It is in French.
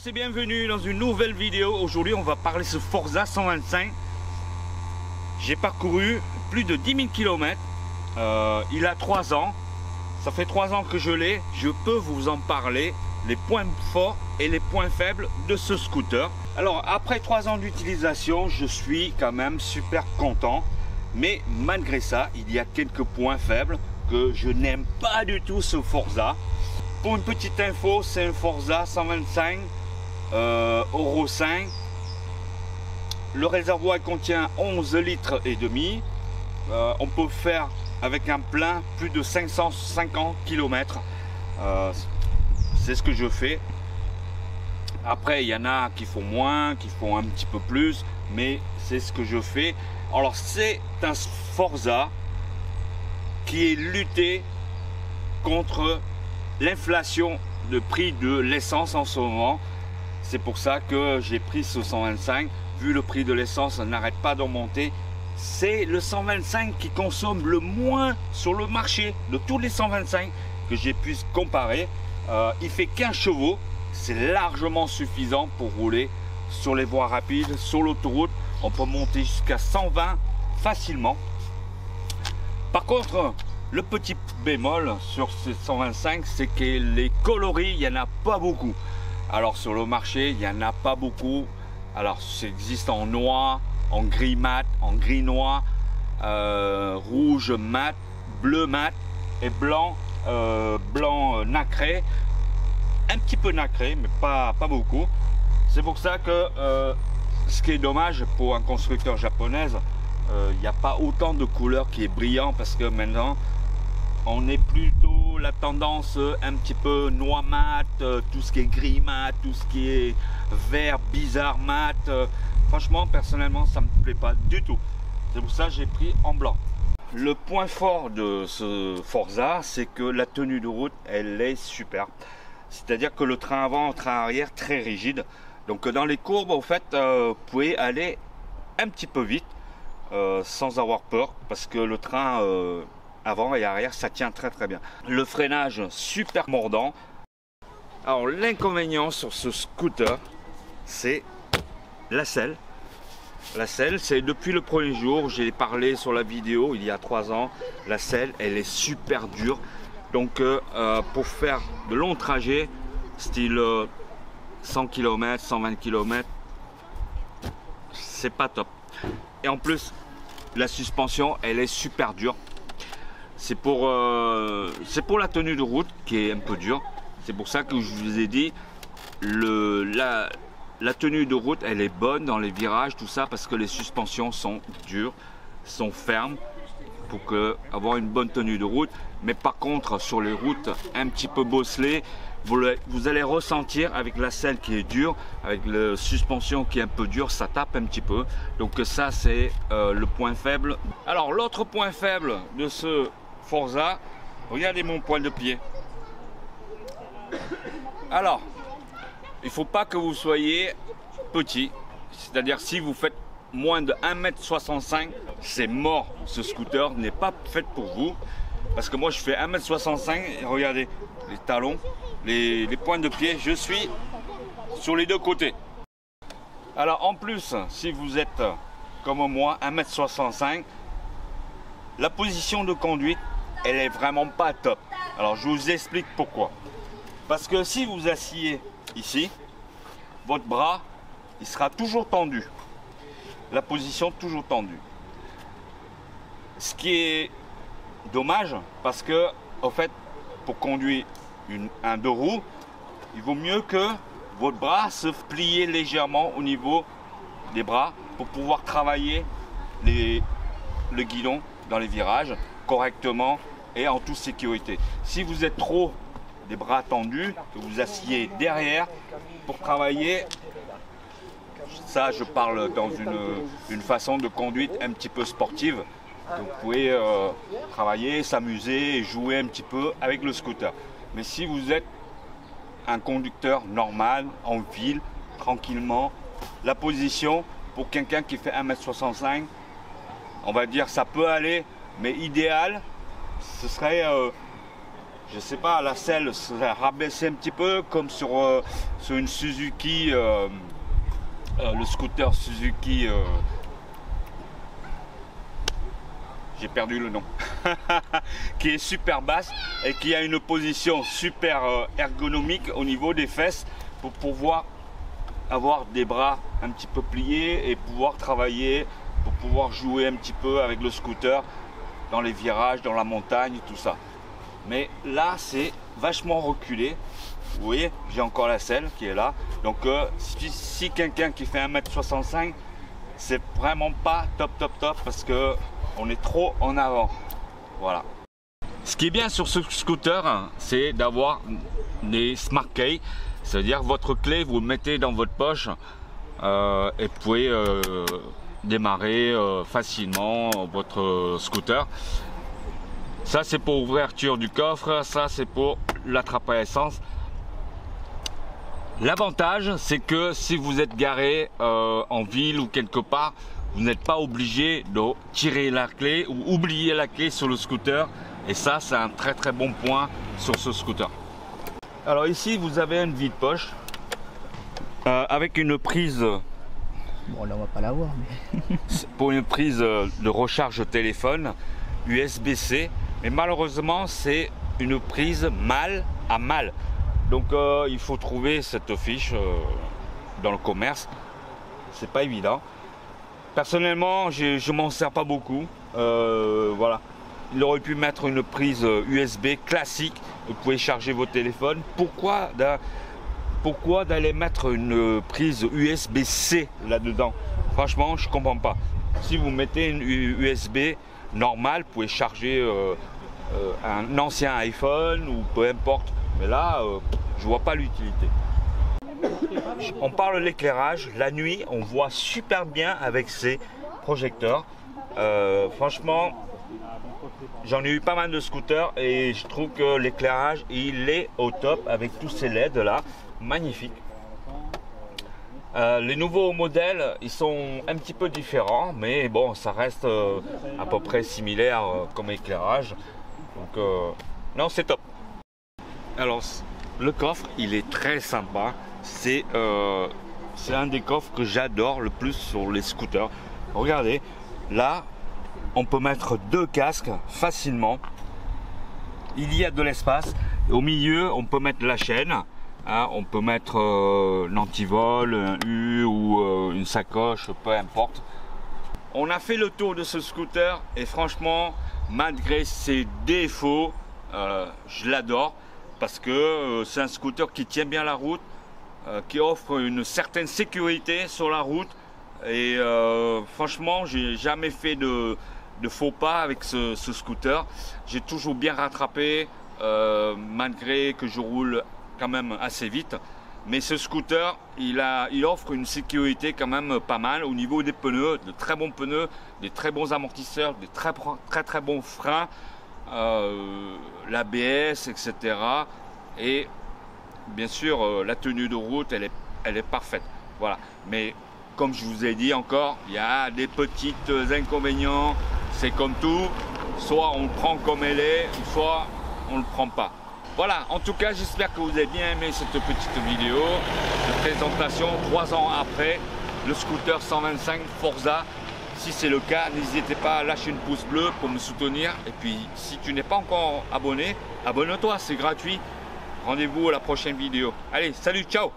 Et bienvenue dans une nouvelle vidéo. Aujourd'hui on va parler ce Forza 125. J'ai parcouru plus de 10 000 km. Il a 3 ans. Ça fait 3 ans que je l'ai. Je peux vous en parler, les points forts et les points faibles de ce scooter. Alors après 3 ans d'utilisation, je suis quand même super content. Mais malgré ça, il y a quelques points faibles que je n'aime pas du tout ce Forza. Pour une petite info, c'est un Forza 125 Euro 5. Le réservoir contient 11 litres et demi. On peut faire avec un plein plus de 550 km. C'est ce que je fais. Après il y en a qui font moins, qui font un petit peu plus, mais c'est ce que je fais. Alors c'est un Forza qui est lutté contre l'inflation de prix de l'essence en ce moment. C'est pour ça que j'ai pris ce 125. Vu le prix de l'essence n'arrête pas d'augmenter, c'est le 125 qui consomme le moins sur le marché de tous les 125 que j'ai pu comparer. Il fait 15 chevaux, c'est largement suffisant pour rouler sur les voies rapides, sur l'autoroute. On peut monter jusqu'à 120 facilement. Par contre, le petit bémol sur ce 125, c'est que les coloris, il n'y en a pas beaucoup. Alors sur le marché, il n'y en a pas beaucoup. Alors ça existe en noir, en gris mat, en gris noir, rouge mat, bleu mat et blanc, blanc nacré. Un petit peu nacré, mais pas beaucoup. C'est pour ça que ce qui est dommage pour un constructeur japonais, il n'y a pas autant de couleurs qui est brillant, parce que maintenant on est plutôt la tendance un petit peu noir mat, tout ce qui est gris mat, tout ce qui est vert bizarre mat. Franchement, personnellement, ça me plaît pas du tout. C'est pour ça que j'ai pris en blanc. Le point fort de ce Forza, c'est que la tenue de route, elle est super. C'est-à-dire que le train avant, le train arrière, très rigide. Donc dans les courbes, en fait, vous pouvez aller un petit peu vite, sans avoir peur, parce que le train avant et arrière, ça tient très bien. Le freinage super mordant. Alors l'inconvénient sur ce scooter, c'est la selle. La selle, c'est depuis le premier jour, j'ai parlé sur la vidéo il y a 3 ans, la selle, elle est super dure. Donc pour faire de longs trajets, style 100 km, 120 km, c'est pas top. Et en plus, la suspension, elle est super dure. C'est pour la tenue de route qui est un peu dure. C'est pour ça que je vous ai dit, la tenue de route, elle est bonne dans les virages, tout ça, parce que les suspensions sont dures, sont fermes, pour avoir une bonne tenue de route. Mais par contre, sur les routes un petit peu bosselées, vous allez ressentir avec la selle qui est dure, avec la suspension qui est un peu dure, ça tape un petit peu. Donc ça, c'est le point faible. Alors l'autre point faible de ce Forza, regardez mon point de pied. Alors, il ne faut pas que vous soyez petit, c'est-à-dire si vous faites moins de 1,65 m, c'est mort. Ce scooter n'est pas fait pour vous, parce que moi je fais 1,65 m et regardez les talons, les points de pied, je suis sur les deux côtés. Alors en plus, si vous êtes comme moi 1,65 m, la position de conduite, elle est vraiment pas top. Alors je vous explique pourquoi. Parce que si vous asseyez ici, votre bras, il sera toujours tendu. La position toujours tendue. Ce qui est dommage, parce que, en fait, pour conduire un deux roues, il vaut mieux que votre bras se plier légèrement au niveau des bras pour pouvoir travailler le guidon dans les virages correctement et en toute sécurité. Si vous êtes trop des bras tendus, que vous asseyez derrière pour travailler, ça je parle dans une façon de conduite un petit peu sportive. Vous pouvez travailler, s'amuser et jouer un petit peu avec le scooter. Mais si vous êtes un conducteur normal, en ville, tranquillement, la position pour quelqu'un qui fait 1m65, on va dire ça peut aller, mais idéal, ce serait, je sais pas, la selle serait rabaissée un petit peu comme sur une Suzuki, le scooter Suzuki, j'ai perdu le nom, qui est super basse et qui a une position super ergonomique au niveau des fesses pour pouvoir avoir des bras un petit peu pliés et pouvoir travailler, pour pouvoir jouer un petit peu avec le scooter dans les virages, dans la montagne, tout ça. Mais là, c'est vachement reculé. Vous voyez, j'ai encore la selle qui est là. Donc, si quelqu'un qui fait 1m65, c'est vraiment pas top parce que on est trop en avant. Voilà. Ce qui est bien sur ce scooter, c'est d'avoir des smart key. C'est-à-dire votre clé, vous le mettez dans votre poche et vous pouvez démarrer facilement votre scooter. Ça, c'est pour l'ouverture du coffre. Ça, c'est pour l'attrape à essence. L'avantage, c'est que si vous êtes garé en ville ou quelque part, vous n'êtes pas obligé de tirer la clé ou oublier la clé sur le scooter. Et ça, c'est un très bon point sur ce scooter. Alors ici, vous avez une vide-poche avec une prise. Bon, là, on va pas la voir. Mais... pour une prise de recharge téléphone USB-C. Mais malheureusement, c'est une prise mâle à mâle. Donc, il faut trouver cette fiche dans le commerce. C'est pas évident. Personnellement, je m'en sers pas beaucoup. Voilà. Il aurait pu mettre une prise USB classique. Vous pouvez charger vos téléphones. Pourquoi d'aller mettre une prise USB-C là-dedans? Franchement, je comprends pas. Si vous mettez une USB normale, vous pouvez charger un ancien iPhone ou peu importe. Mais là, je vois pas l'utilité. On parle de l'éclairage. La nuit, on voit super bien avec ces projecteurs. Franchement, j'en ai eu pas mal de scooters et je trouve que l'éclairage, il est au top avec tous ces LED là. Magnifique. Les nouveaux modèles, ils sont un petit peu différents, mais bon, ça reste à peu près similaire comme éclairage. Donc, non, c'est top. Alors, le coffre, il est très sympa. C'est un des coffres que j'adore le plus sur les scooters. Regardez, là, on peut mettre 2 casques facilement. Il y a de l'espace. Au milieu, on peut mettre la chaîne. Hein, on peut mettre l'antivol, un U ou une sacoche, peu importe. On a fait le tour de ce scooter et franchement, malgré ses défauts, je l'adore parce que c'est un scooter qui tient bien la route, qui offre une certaine sécurité sur la route et franchement, j'ai jamais fait de faux pas avec ce scooter. J'ai toujours bien rattrapé malgré que je roule quand même assez vite, mais ce scooter il offre une sécurité quand même pas mal au niveau des pneus, de très bons pneus, des très bons amortisseurs, des très bons freins, l'ABS, etc. Et bien sûr la tenue de route elle est parfaite. Voilà, mais comme je vous ai dit encore, il y a des petits inconvénients. C'est comme tout, soit on le prend comme elle est, soit on le prend pas. Voilà, en tout cas, j'espère que vous avez bien aimé cette petite vidéo de présentation 3 ans après le scooter 125 Forza. Si c'est le cas, n'hésitez pas à lâcher une pouce bleu pour me soutenir. Et puis, si tu n'es pas encore abonné, abonne-toi, c'est gratuit. Rendez-vous à la prochaine vidéo. Allez, salut, ciao!